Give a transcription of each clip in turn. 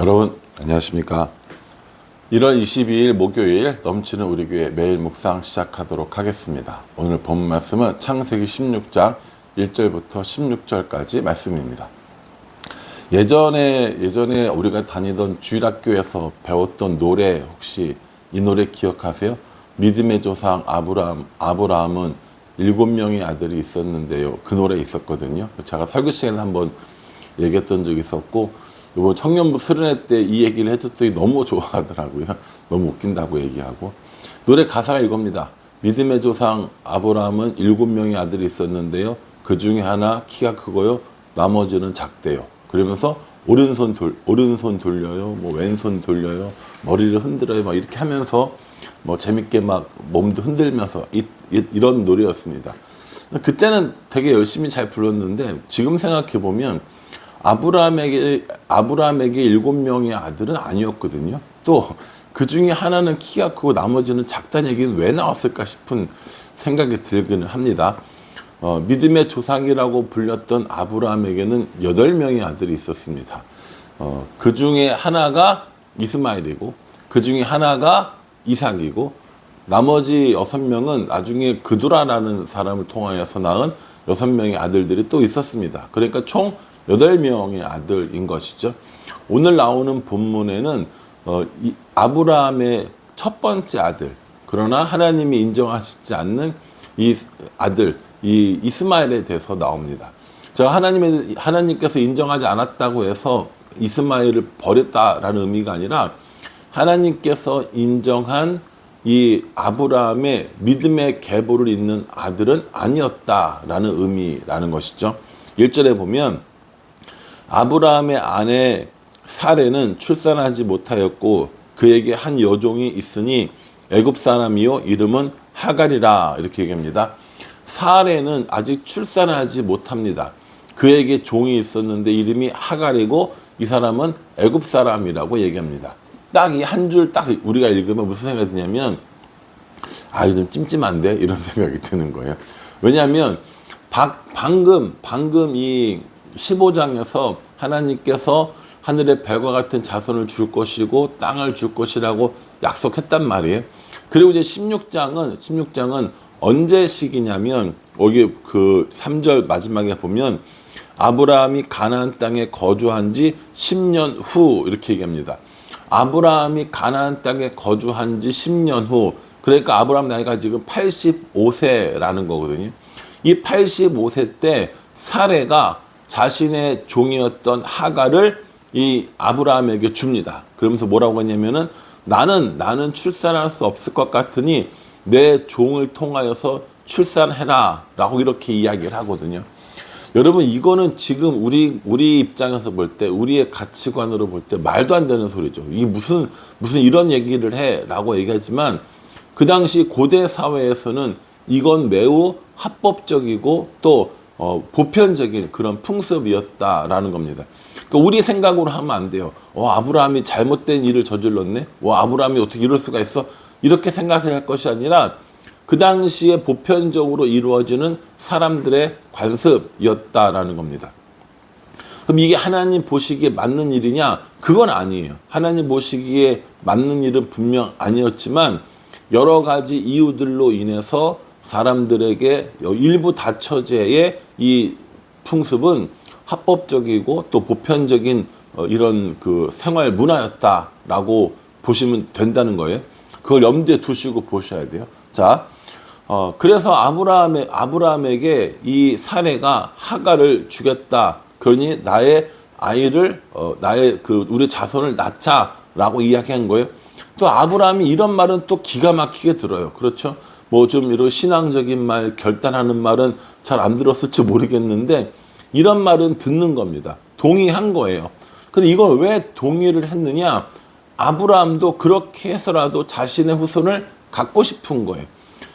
여러분 안녕하십니까. 1월 22일 목요일 넘치는 우리 교회 매일 묵상 시작하도록 하겠습니다. 오늘 본 말씀은 창세기 16장 1절부터 16절까지 말씀입니다. 예전에 우리가 다니던 주일학교에서 배웠던 노래, 혹시 이 노래 기억하세요? 믿음의 조상 아브라함은 7명의 아들이 있었는데요. 그 노래 있었거든요. 제가 설교 시간에 한번 얘기했던 적이 있었고, 이번 청년부 수련회 때 이 얘기를 해줬더니 너무 좋아하더라고요. 너무 웃긴다고 얘기하고. 노래 가사가 이겁니다. 믿음의 조상 아브라함은 7명의 아들이 있었는데요. 그 중에 하나 키가 크고요. 나머지는 작대요. 그러면서 오른손 돌려요. 뭐 왼손 돌려요. 머리를 흔들어요. 막 이렇게 하면서 뭐 재밌게 막 몸도 흔들면서 이런 노래였습니다. 그때는 되게 열심히 잘 불렀는데 지금 생각해 보면 아브라함에게 7명의 아들은 아니었거든요. 또 그 중에 하나는 키가 크고 나머지는 작다는 얘기는 왜 나왔을까 싶은 생각이 들기는 합니다. 믿음의 조상이라고 불렸던 아브라함에게는 8명의 아들이 있었습니다. 그 중에 하나가 이스마엘이고, 그 중에 하나가 이삭이고, 나머지 6명은 나중에 그두라라는 사람을 통하여서 낳은 6명의 아들들이 또 있었습니다. 그러니까 총 8명의 아들인 것이죠. 오늘 나오는 본문에는 아브라함의 첫 번째 아들, 그러나 하나님이 인정하시지 않는 이 아들, 이 이스마엘에 대해서 나옵니다. 하나님께서 인정하지 않았다고 해서 이스마엘을 버렸다라는 의미가 아니라 하나님께서 인정한 이 아브라함의 믿음의 계보를 잇는 아들은 아니었다라는 의미라는 것이죠. 1절에 보면 아브라함의 아내 사레는 출산하지 못하였고 그에게 한 여종이 있으니 애굽 사람이요 이름은 하갈이라, 이렇게 얘기합니다. 사레는 아직 출산하지 못합니다. 그에게 종이 있었는데 이름이 하갈이고 이 사람은 애굽 사람이라고 얘기합니다. 딱 이 한 줄 딱 우리가 읽으면 무슨 생각이 드냐면, 이거 좀 찜찜한데, 이런 생각이 드는 거예요. 왜냐하면 방금 이 15장에서 하나님께서 하늘의 별과 같은 자손을 줄 것이고 땅을 줄 것이라고 약속했단 말이에요. 그리고 이제 16장은 언제 시기냐면, 여기 그 3절 마지막에 보면 아브라함이 가나안 땅에 거주한 지 10년 후, 이렇게 얘기합니다. 아브라함이 가나안 땅에 거주한 지 10년 후, 그러니까 아브라함 나이가 지금 85세라는 거거든요. 이 85세 때 사레가 자신의 종이었던 하갈을 이 아브라함에게 줍니다. 그러면서 뭐라고 했냐면은 나는 출산할 수 없을 것 같으니 내 종을 통하여서 출산해라 라고 이렇게 이야기를 하거든요. 여러분, 이거는 지금 우리 입장에서 볼 때, 우리의 가치관으로 볼 때 말도 안 되는 소리죠. 이게 무슨 이런 얘기를 해 라고 얘기하지만, 그 당시 고대 사회에서는 이건 매우 합법적이고 또 보편적인 그런 풍습이었다라는 겁니다. 그러니까 우리 생각으로 하면 안 돼요. 아브라함이 잘못된 일을 저질렀네? 아브라함이 어떻게 이럴 수가 있어? 이렇게 생각할 것이 아니라 그 당시에 보편적으로 이루어지는 사람들의 관습이었다라는 겁니다. 그럼 이게 하나님 보시기에 맞는 일이냐? 그건 아니에요. 하나님 보시기에 맞는 일은 분명 아니었지만 여러 가지 이유들로 인해서 사람들에게 일부 다처제의 이 풍습은 합법적이고 또 보편적인 이런 그 생활 문화였다라고 보시면 된다는 거예요. 그걸 염두에 두시고 보셔야 돼요. 자, 그래서 아브라함에게 이 사레가 하갈을 주겠다. 그러니 나의 아이를 우리 자손을 낳자라고 이야기한 거예요. 또 아브라함이 이런 말은 또 기가 막히게 들어요. 그렇죠? 뭐 좀 이런 신앙적인 말, 결단하는 말은 잘 안 들었을지 모르겠는데 이런 말은 듣는 겁니다. 동의한 거예요. 근데 이걸 왜 동의를 했느냐? 아브라함도 그렇게 해서라도 자신의 후손을 갖고 싶은 거예요.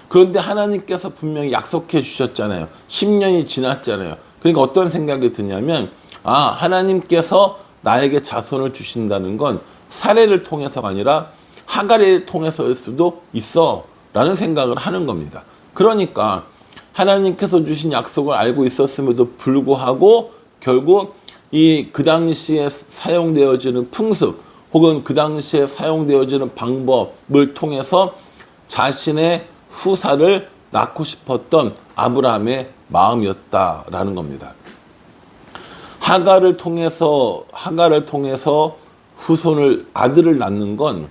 그런데 하나님께서 분명히 약속해 주셨잖아요. 10년이 지났잖아요. 그러니까 어떤 생각이 드냐면, 하나님께서 나에게 자손을 주신다는 건 사레를 통해서가 아니라 하갈을 통해서일 수도 있어 라는 생각을 하는 겁니다. 그러니까 하나님께서 주신 약속을 알고 있었음에도 불구하고 결국 이 그 당시에 사용되어지는 풍습 혹은 그 당시에 사용되어지는 방법을 통해서 자신의 후사를 낳고 싶었던 아브라함의 마음이었다라는 겁니다. 하갈을 통해서 후손을 아들을 낳는 건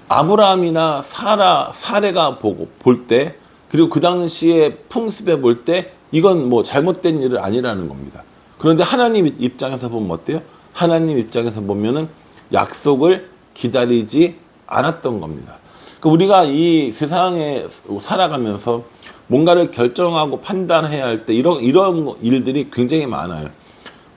아브라함이나 사레가 볼 때, 그리고 그 당시에 풍습에 볼 때 이건 뭐 잘못된 일은 아니라는 겁니다. 그런데 하나님 입장에서 보면 어때요? 하나님 입장에서 보면은 약속을 기다리지 않았던 겁니다. 그러니까 우리가 이 세상에 살아가면서 뭔가를 결정하고 판단해야 할 때 이런 일들이 굉장히 많아요.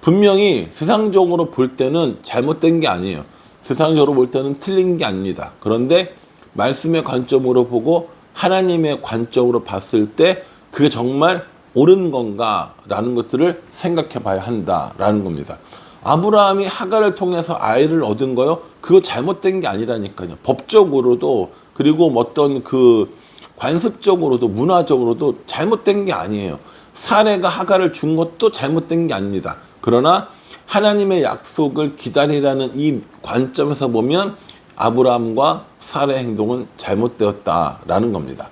분명히 세상적으로 볼 때는 잘못된 게 아니에요. 세상적으로 볼 때는 틀린 게 아닙니다. 그런데 말씀의 관점으로 보고 하나님의 관점으로 봤을 때 그게 정말 옳은 건가라는 것들을 생각해 봐야 한다라는 겁니다. 아브라함이 하갈을 통해서 아이를 얻은 거요? 그거 잘못된 게 아니라니까요. 법적으로도, 그리고 어떤 그 관습적으로도, 문화적으로도 잘못된 게 아니에요. 사레가 하갈을 준 것도 잘못된 게 아닙니다. 그러나 하나님의 약속을 기다리라는 이 관점에서 보면 아브라함과 사레의 행동은 잘못되었다라는 겁니다.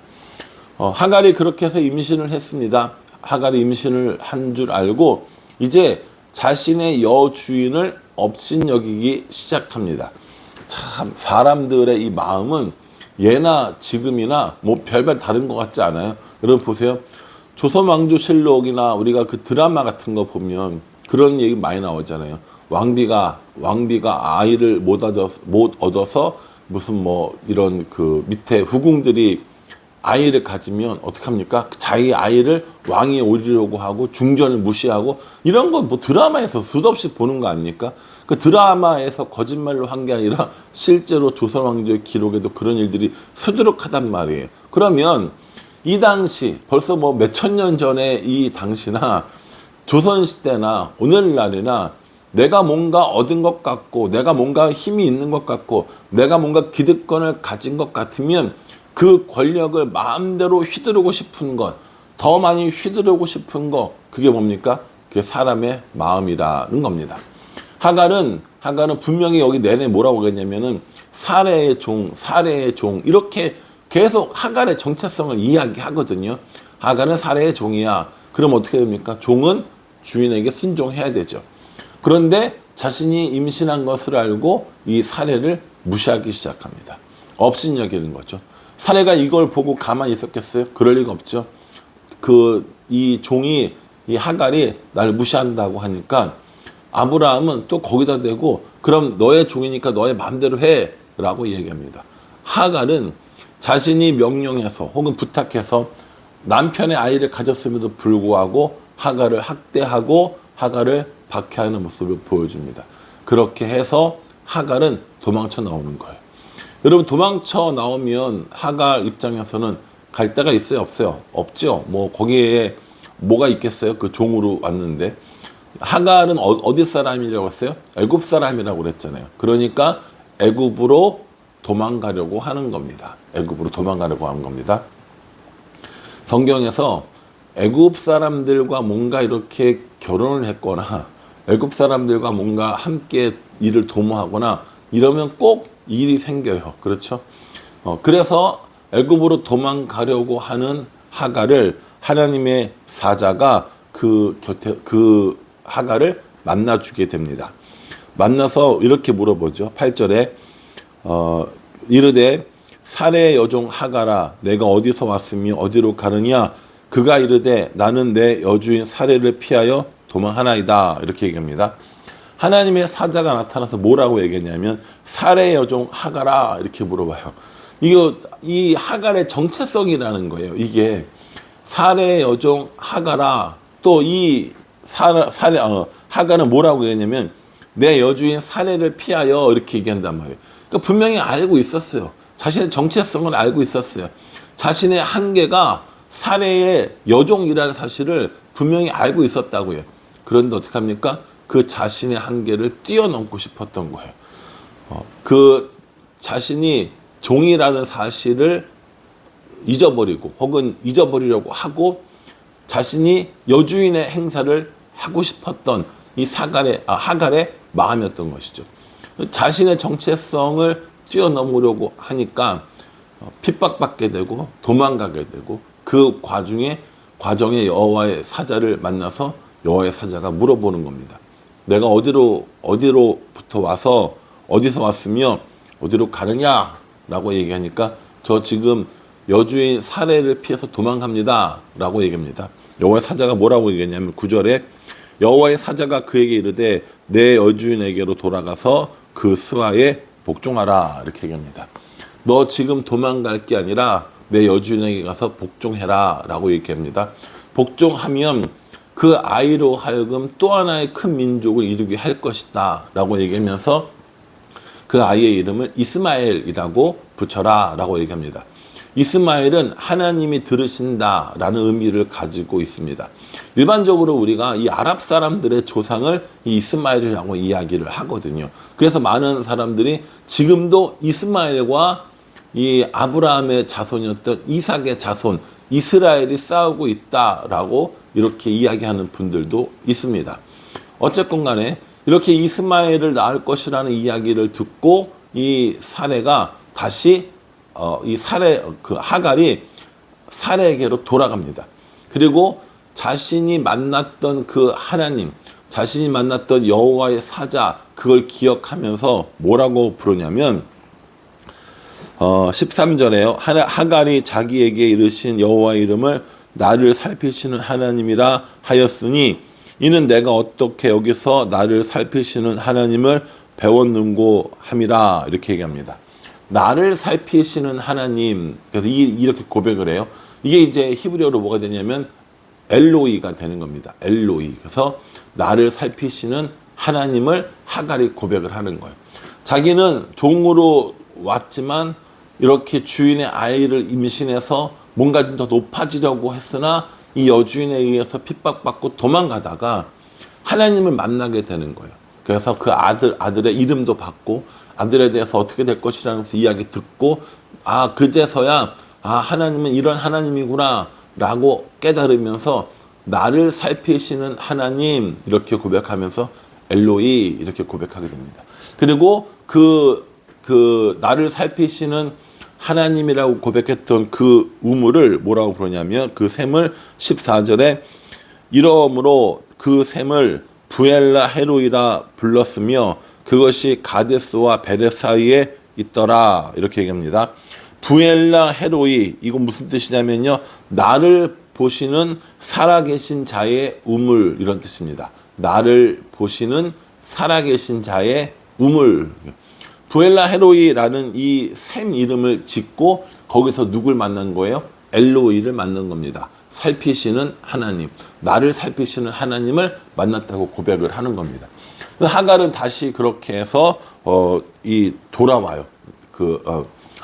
하갈이 그렇게 해서 임신을 했습니다. 하갈이 임신을 한 줄 알고 이제 자신의 여주인을 업신여기기 시작합니다. 참 사람들의 이 마음은 예나 지금이나 뭐 별반 다른 것 같지 않아요? 여러분 보세요. 조선왕조실록이나 우리가 그 드라마 같은 거 보면 그런 얘기 많이 나오잖아요. 왕비가 아이를 못 얻어서 무슨 뭐 이런 그 밑에 후궁들이 아이를 가지면 어떡합니까? 자기 아이를 왕위에 오리려고 하고 중전을 무시하고 이런 건 뭐 드라마에서 수도 없이 보는 거 아닙니까? 그 드라마에서 거짓말로 한 게 아니라 실제로 조선 왕조의 기록에도 그런 일들이 수두룩하단 말이에요. 그러면 이 당시 벌써 뭐 몇천 년 전에 이 당시나 조선 시대나 오늘날이나 내가 뭔가 얻은 것 같고 내가 뭔가 힘이 있는 것 같고 내가 뭔가 기득권을 가진 것 같으면 그 권력을 마음대로 휘두르고 싶은 것, 더 많이 휘두르고 싶은 것, 그게 뭡니까? 그게 사람의 마음이라는 겁니다. 하갈은 분명히 여기 내내 뭐라고 하겠냐면은 사레의 종 이렇게 계속 하갈의 정체성을 이야기하거든요. 하갈은 사레의 종이야. 그럼 어떻게 됩니까? 종은 주인에게 순종해야 되죠. 그런데 자신이 임신한 것을 알고 이 사레를 무시하기 시작합니다. 업신여기는 거죠. 사레가 이걸 보고 가만히 있었겠어요? 그럴 리가 없죠. 이 종이, 이 하갈이 나를 무시한다고 하니까 아브라함은 또 거기다 대고 그럼 너의 종이니까 너의 마음대로 해 라고 얘기합니다. 하갈은 자신이 명령해서 혹은 부탁해서 남편의 아이를 가졌음에도 불구하고 하갈을 학대하고 하갈을 박해하는 모습을 보여줍니다. 그렇게 해서 하갈은 도망쳐 나오는 거예요. 여러분 도망쳐 나오면 하갈 입장에서는 갈 데가 있어요? 없어요? 없죠. 뭐 거기에 뭐가 있겠어요? 그 종으로 왔는데. 하갈은 어디 사람이라고 했어요? 애굽 사람이라고 그랬잖아요. 그러니까 애굽으로 도망가려고 하는 겁니다. 애굽으로 도망가려고 하는 겁니다. 성경에서 애굽 사람들과 뭔가 이렇게 결혼을 했거나 애굽 사람들과 뭔가 함께 일을 도모하거나 이러면 꼭 일이 생겨요. 그렇죠? 그래서 애굽으로 도망가려고 하는 하갈을 하나님의 사자가 그 하갈을 만나주게 됩니다. 만나서 이렇게 물어보죠. 8절에 이르되 사레의 여종 하갈아 내가 어디서 왔으며 어디로 가느냐 그가 이르되 나는 내 여주인 사레를 피하여 도망하나이다 이렇게 얘기합니다. 하나님의 사자가 나타나서 뭐라고 얘기했냐면 사레의 여종 하갈아 이렇게 물어봐요. 이 하갈의 정체성이라는 거예요. 이게 사레의 여종 하갈아 또 이 하갈은 뭐라고 얘기했냐면 내 여주인 사레를 피하여 이렇게 얘기한단 말이에요. 그러니까 분명히 알고 있었어요. 자신의 정체성을 알고 있었어요. 자신의 한계가 사레의 여종이라는 사실을 분명히 알고 있었다고요. 그런데 어떻게 합니까? 그 자신의 한계를 뛰어넘고 싶었던 거예요. 그 자신이 종이라는 사실을 잊어버리고 혹은 잊어버리려고 하고 자신이 여주인의 행사를 하고 싶었던 이 하갈의 마음이었던 것이죠. 자신의 정체성을 뛰어넘으려고 하니까 핍박받게 되고 도망가게 되고 그 과정에 여호와의 사자를 만나서 여호와의 사자가 물어보는 겁니다. 내가 어디로부터 와서 어디서 왔으며 어디로 가느냐라고 얘기하니까 저 지금 여주인 사례를 피해서 도망갑니다 라고 얘기합니다. 여호와의 사자가 뭐라고 얘기했냐면 9절에 여호와의 사자가 그에게 이르되 내 여주인에게로 돌아가서 그 스와에 복종하라 이렇게 얘기합니다. 너 지금 도망갈 게 아니라 내 여주인에게 가서 복종해라 라고 얘기합니다. 복종하면 그 아이로 하여금 또 하나의 큰 민족을 이루게 할 것이다 라고 얘기하면서 그 아이의 이름을 이스마엘이라고 붙여라 라고 얘기합니다. 이스마엘은 하나님이 들으신다 라는 의미를 가지고 있습니다. 일반적으로 우리가 이 아랍 사람들의 조상을 이 이스마엘이라고 이야기를 하거든요. 그래서 많은 사람들이 지금도 이스마엘과 이 아브라함의 자손이었던 이삭의 자손 이스라엘이 싸우고 있다라고 이렇게 이야기하는 분들도 있습니다. 어쨌건 간에 이렇게 이스마엘을 낳을 것이라는 이야기를 듣고 이 사레가 다시 하갈이 사레에게로 돌아갑니다. 그리고 자신이 만났던 그 하나님, 자신이 만났던 여호와의 사자, 그걸 기억하면서 뭐라고 부르냐면 13절에요. 하갈이 자기에게 이르신 여호와의 이름을 나를 살피시는 하나님이라 하였으니 이는 내가 어떻게 여기서 나를 살피시는 하나님을 배웠는고 함이라 이렇게 얘기합니다. 나를 살피시는 하나님, 그래서 이렇게 고백을 해요. 이게 이제 히브리어로 뭐가 되냐면 엘로이가 되는 겁니다. 엘로이. 그래서 나를 살피시는 하나님을 하갈이 고백을 하는 거예요. 자기는 종으로 왔지만 이렇게 주인의 아이를 임신해서 뭔가 좀 더 높아지려고 했으나 이 여주인에 의해서 핍박받고 도망가다가 하나님을 만나게 되는 거예요. 그래서 그 아들의 이름도 받고 아들에 대해서 어떻게 될 것이라는 이야기 듣고 그제서야 하나님은 이런 하나님이구나 라고 깨달으면서 나를 살피시는 하나님 이렇게 고백하면서 엘로이 이렇게 고백하게 됩니다. 그리고 그 나를 살피시는 하나님이라고 고백했던 그 우물을 뭐라고 부르냐면 그 샘을 14절에 이러므로 그 샘을 부엘라 헤로이라 불렀으며 그것이 가데스와 베레 사이에 있더라 이렇게 얘기합니다. 부엘라 헤로이 이건 무슨 뜻이냐면요, 나를 보시는 살아계신 자의 우물 이런 뜻입니다. 나를 보시는 살아계신 자의 우물. 부엘라 헤로이라는 이 샘 이름을 짓고 거기서 누굴 만난 거예요? 엘로이를 만난 겁니다. 살피시는 하나님, 나를 살피시는 하나님을 만났다고 고백을 하는 겁니다. 하갈은 다시 그렇게 해서 돌아와요.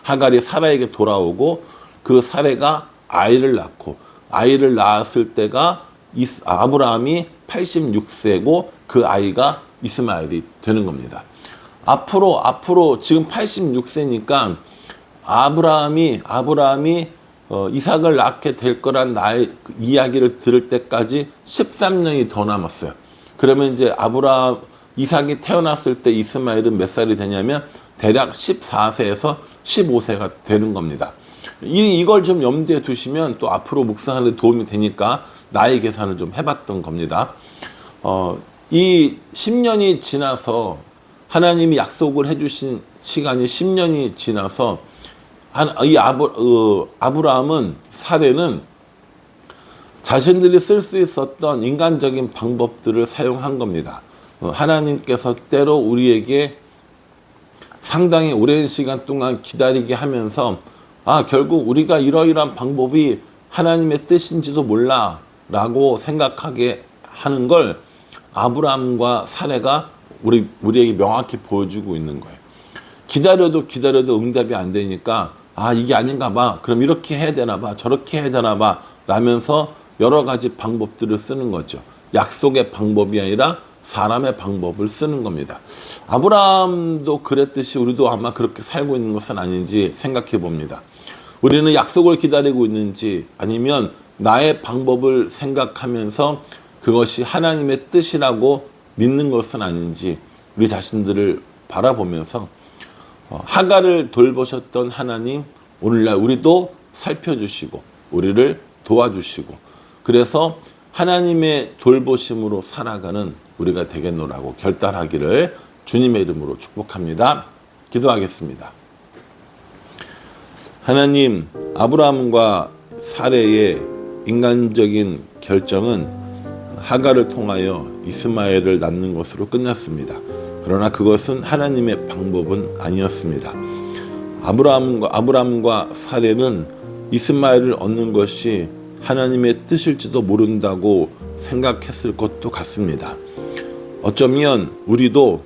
하갈이 사라에게 돌아오고 그 사라가 아이를 낳고 아이를 낳았을 때가 아브라함이 86세고 그 아이가 이스마엘이 되는 겁니다. 앞으로 지금 86세니까 아브라함이 이삭을 낳게 될 거란 나의 이야기를 들을 때까지 13년이 더 남았어요. 그러면 이제 이삭이 태어났을 때 이스마엘은 몇 살이 되냐면 대략 14세에서 15세가 되는 겁니다. 이걸 좀 염두에 두시면 또 앞으로 묵상하는 데 도움이 되니까 나이 계산을 좀 해봤던 겁니다. 이 10년이 지나서 하나님이 약속을 해주신 시간이 10년이 지나서 아브라함은 사례는 자신들이 쓸 수 있었던 인간적인 방법들을 사용한 겁니다. 하나님께서 때로 우리에게 상당히 오랜 시간 동안 기다리게 하면서 결국 우리가 이러이러한 방법이 하나님의 뜻인지도 몰라 라고 생각하게 하는 걸 아브라함과 사례가 우리에게 명확히 보여주고 있는 거예요. 기다려도 응답이 안 되니까 이게 아닌가 봐. 그럼 이렇게 해야 되나 봐. 저렇게 해야 되나 봐. 라면서 여러 가지 방법들을 쓰는 거죠. 약속의 방법이 아니라 사람의 방법을 쓰는 겁니다. 아브라함도 그랬듯이 우리도 아마 그렇게 살고 있는 것은 아닌지 생각해 봅니다. 우리는 약속을 기다리고 있는지 아니면 나의 방법을 생각하면서 그것이 하나님의 뜻이라고 믿는 것은 아닌지 우리 자신들을 바라보면서 하갈을 돌보셨던 하나님, 오늘날 우리도 살펴주시고 우리를 도와주시고, 그래서 하나님의 돌보심으로 살아가는 우리가 되겠노라고 결단하기를 주님의 이름으로 축복합니다. 기도하겠습니다. 하나님, 아브라함과 사레의 인간적인 결정은 하갈을 통하여 이스마엘을 낳는 것으로 끝났습니다. 그러나 그것은 하나님의 방법은 아니었습니다. 아브라함과 사레는 이스마엘을 얻는 것이 하나님의 뜻일지도 모른다고 생각했을 것도 같습니다. 어쩌면 우리도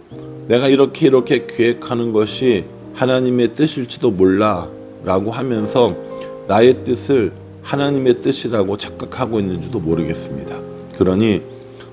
내가 이렇게 계획하는 것이 하나님의 뜻일지도 몰라 라고 하면서 나의 뜻을 하나님의 뜻이라고 착각하고 있는지도 모르겠습니다. 그러니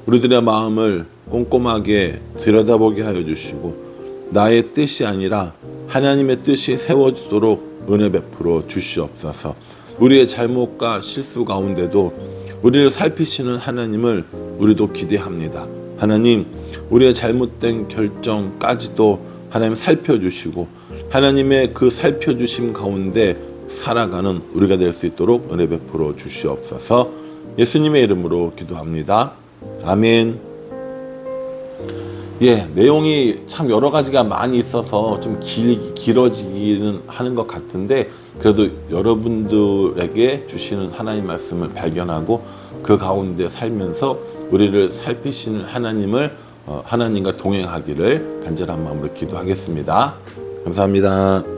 우리들의 마음을 꼼꼼하게 들여다보게 하여 주시고 나의 뜻이 아니라 하나님의 뜻이 세워지도록 은혜 베풀어 주시옵소서. 우리의 잘못과 실수 가운데도 우리를 살피시는 하나님을 우리도 기대합니다. 하나님, 우리의 잘못된 결정까지도 하나님 살펴주시고 하나님의 그 살펴주심 가운데 살아가는 우리가 될 수 있도록 은혜 베풀어 주시옵소서. 예수님의 이름으로 기도합니다. 아멘. 내용이 참 여러 가지가 많이 있어서 좀 길어지기는 하는 것 같은데, 그래도 여러분들에게 주시는 하나님 말씀을 발견하고 그 가운데 살면서 우리를 살피시는 하나님과 동행하기를 간절한 마음으로 기도하겠습니다. 감사합니다.